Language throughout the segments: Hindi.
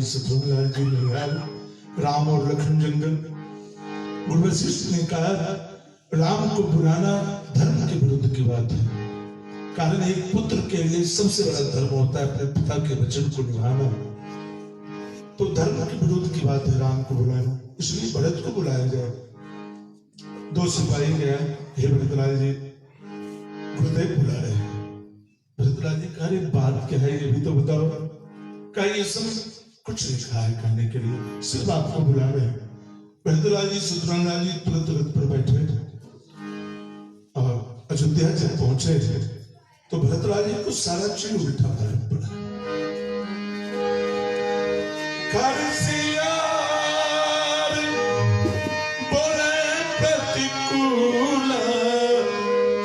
जी शत्रुघ्न जी मिल राम और लखन जंगल। गुरु वशिष्ठ ने कहा राम को बुलाना धर्म के विरुद्ध की बात है, कारण एक पुत्र के लिए सबसे बड़ा धर्म होता है अपने पिता के वचन को निभाना। तो धर्म के विरुद्ध की बात है राम को बुलाना, इसलिए भरत को बुलाया जाए। दो सिपाही गया, हे भरतलाल जी गुरुदेव बुला रहे हैं। भरतलाल जी कह रहे बात क्या है ये भी तो बताओ। क्या ये सब कुछ लिखा है करने के लिए, सिर्फ आपको बुला रहे हैं। भरतलाल जी शत्रुघ्न जी तुरंत रथ पर बैठे और अयोध्या जब पहुंचे तो भरतलाल जी को सारा चीज उल्टा मालूम पड़ा।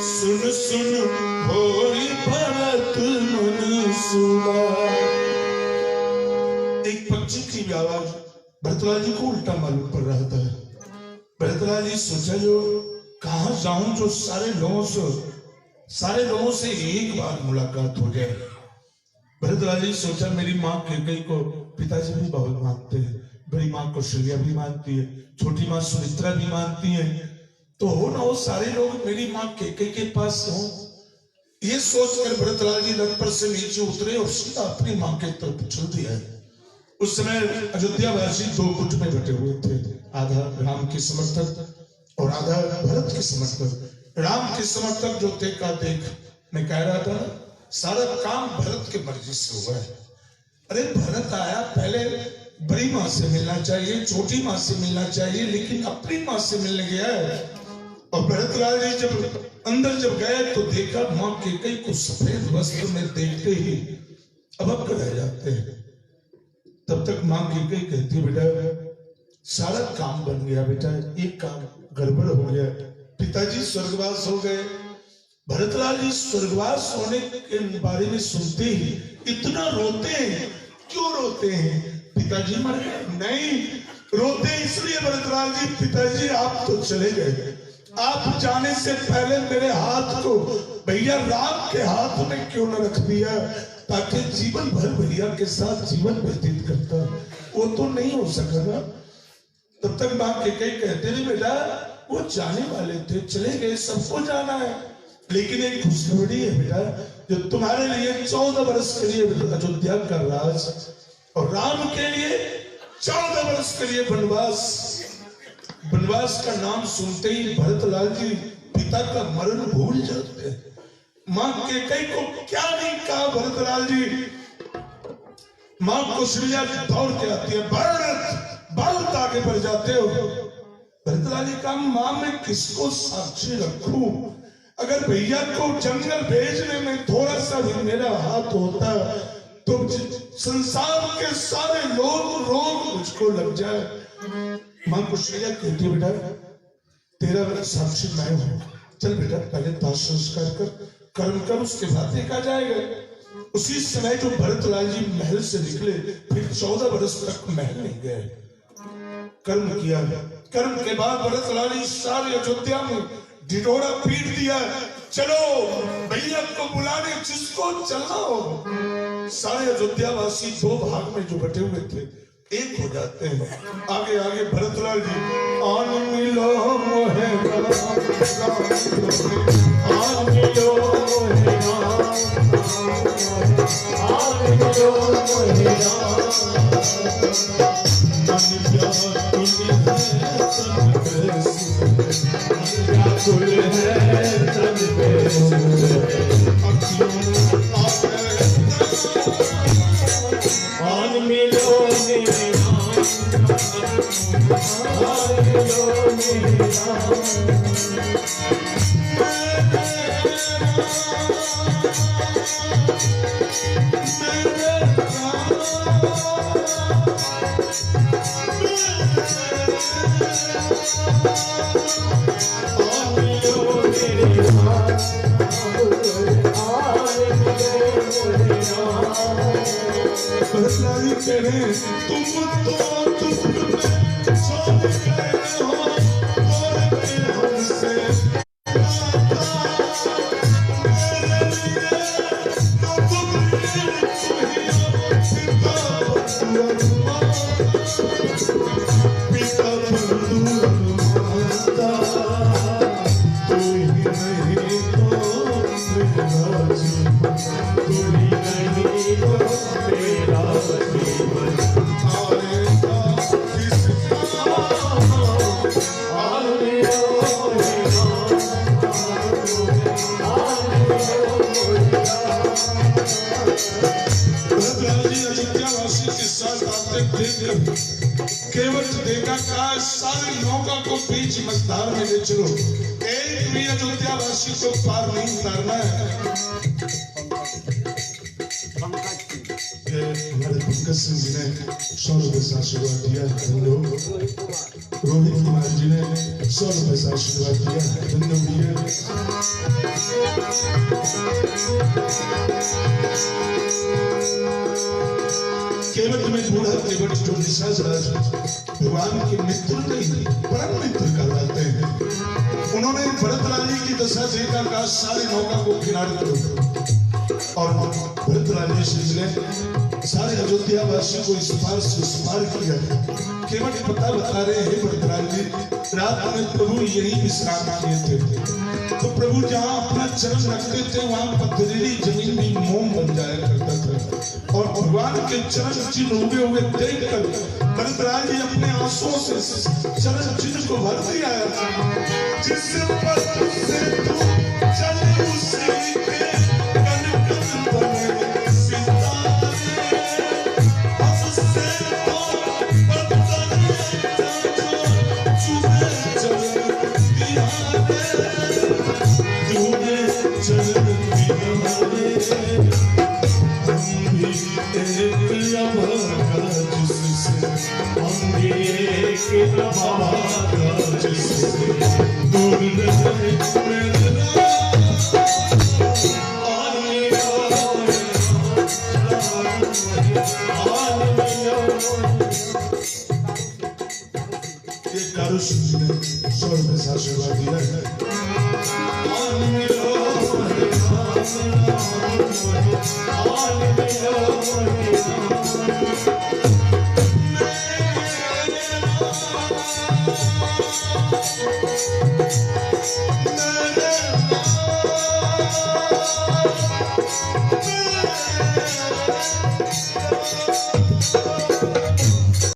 सुन सुन होई भरत मन सुना। एक पक्षी की आवाज भरतलाल जी को उल्टा मालूम पड़ रहा था। भरतलाल जी सोचा जो कहां जाऊं जो सारे लोगों से एक बार मुलाकात हो जाए। भरतलाल जी सोचा मेरी माँ कैकेयी को पिताजी भी बहुत मानते हैं, बड़ी माँ कौशल्या भी मानती है, छोटी माँ सुमित्रा भी मानती है, तो हो ना हो सारे लोग मेरी माँ कैकेयी के पास हो। ये सोचकर भरतलाल जी रथ पर से नीचे उतरे और सीधा अपनी माँ के तरफ चल दिया। उस समय अयोध्या वासी दो गुट में बटे हुए थे, आधा राम के समर्थक और आधा भरत के समर्थक। राम के समर्थक जो थे का देख मैं कह रहा था सारा काम भरत के मर्जी से हुआ है। अरे भरत आया, पहले बड़ी माँ से मिलना चाहिए, छोटी माँ से मिलना चाहिए, लेकिन अपनी माँ से मिलने गया है। और भरतलाल जी जब अंदर गए तो देखा माँ कैकेयी को सफेद वस्त्र में देखते ही अबक रह जाते हैं। तब तक माँ कैकेयी कहती बेटा सारा काम बन गया, बेटा एक काम गड़बड़ हो गया, पिताजी स्वर्गवास हो गए। भरतलाल जी स्वर्गवास होने के बारे में सुनते ही इतना रोते हैं। क्यों रोते हैं? पिताजी मर गए? नहीं, रोते इसलिए भरतलाल जी पिताजी आप तो चले गए, आप जाने से पहले मेरे हाथ को भैया राम के हाथ में क्यों न रख दिया, ताकि जीवन भर भैया के साथ जीवन व्यतीत करता। वो तो नहीं हो सका ना। तब तक माँ कैकेयी कहते थे बेटा वो जाने वाले थे, चले गए, सबको जाना है, लेकिन एक खुशखबरी है बेटा, जो तुम्हारे लिए 14 वर्ष के लिए अयोध्या का राज और राम के लिए 14 वर्ष के लिए वनवास। वनवास का नाम सुनते ही भरतलाल जी पिता का मरण भूल जाते हैं। माँ कैकेयी को क्या नहीं कहा भरतलाल जी। माँ कौशल्या दौड़ के आती है, भरत बहुत आगे बढ़ जाते हो। भरतलाल जी का माँ मैं किसको साक्षी रखूं? अगर भैया को जंगल भेजने में थोड़ा सा भी मेरा हाथ होता तो संसार के सारे लोग रोग मुझको लग जाए। माँ कौशल्या कहती बेटा तेरा साक्षी मैं हूं, चल बेटा पहले दाह संस्कार कर्म कर, उसके बाद देखा जाएगा। उसी समय जो भरतलाल जी महल से निकले फिर 14 वर्ष तक महल नहीं गए, कर्म किया। कर्म के बाद भरतलाल जी सारे अयोध्या में ढिढोरा पीट दिया, चलो भैया को बुलाने जिसको चलना हो। सारे अयोध्या वासी दो भाग में जो बटे हुए थे एक हो जाते हैं। आगे आगे भरतलाल जी आन मिलो मोहे आन मिलो मोहे आन मिलो मोहे आन मिलो तुम पिता बंधु माता, तू ही नहीं तो मेरा जीवन, तू ही नहीं तो मेरा जीवन। आएगा किसका अयोध्यावासी के साथ आते देखकर केवट देखा का सारे नौका को बीच मझधार में ले चलो, एक भी अयोध्यावासी को पार नहीं उतारना है। हमारे पंकज सिंह जी ने 100 रुपए से आशीर्वाद दिया, रोहित कुमार जी ने 100 रुपए से आशीर्वाद दिया, धन्यवाद भैया। केवट में बूढ़ा केवट जो निशाचराज भगवान के मित्र नहीं परम मित्र कहलाते हैं, उन्होंने भरतलाली की दशा देखा का सारे नौका को किनारे करो और भरतलाली से सारे अयोध्यावासियों को इस पार से उस पार किया। केवट पता बता रहे हैं भरतलाली, रात में प्रभु यही विश्राम किए थे, तो प्रभु जहाँ अपना चरण रखते थे वहां पथरीली जमीन भी मोम बन जाया करता था, और भगवान के चरण चिन्ह उगे हुए देखकर भरतलाल जी अपने आंसुओं से चरण चिन्ह को भर दिया। जिस पथ से तू चले उसी पे कन कन बने सितारे, हमसे तो बदले जो चुभे चरण दिहारे, तूने चरण दिहारे, हम भी एक अभागा जिससे, हम भी एक अभागा जिससे दूर रहे मेरा। एक दारू सिंह ने 100 रुपए से आशीर्वाद दिया है।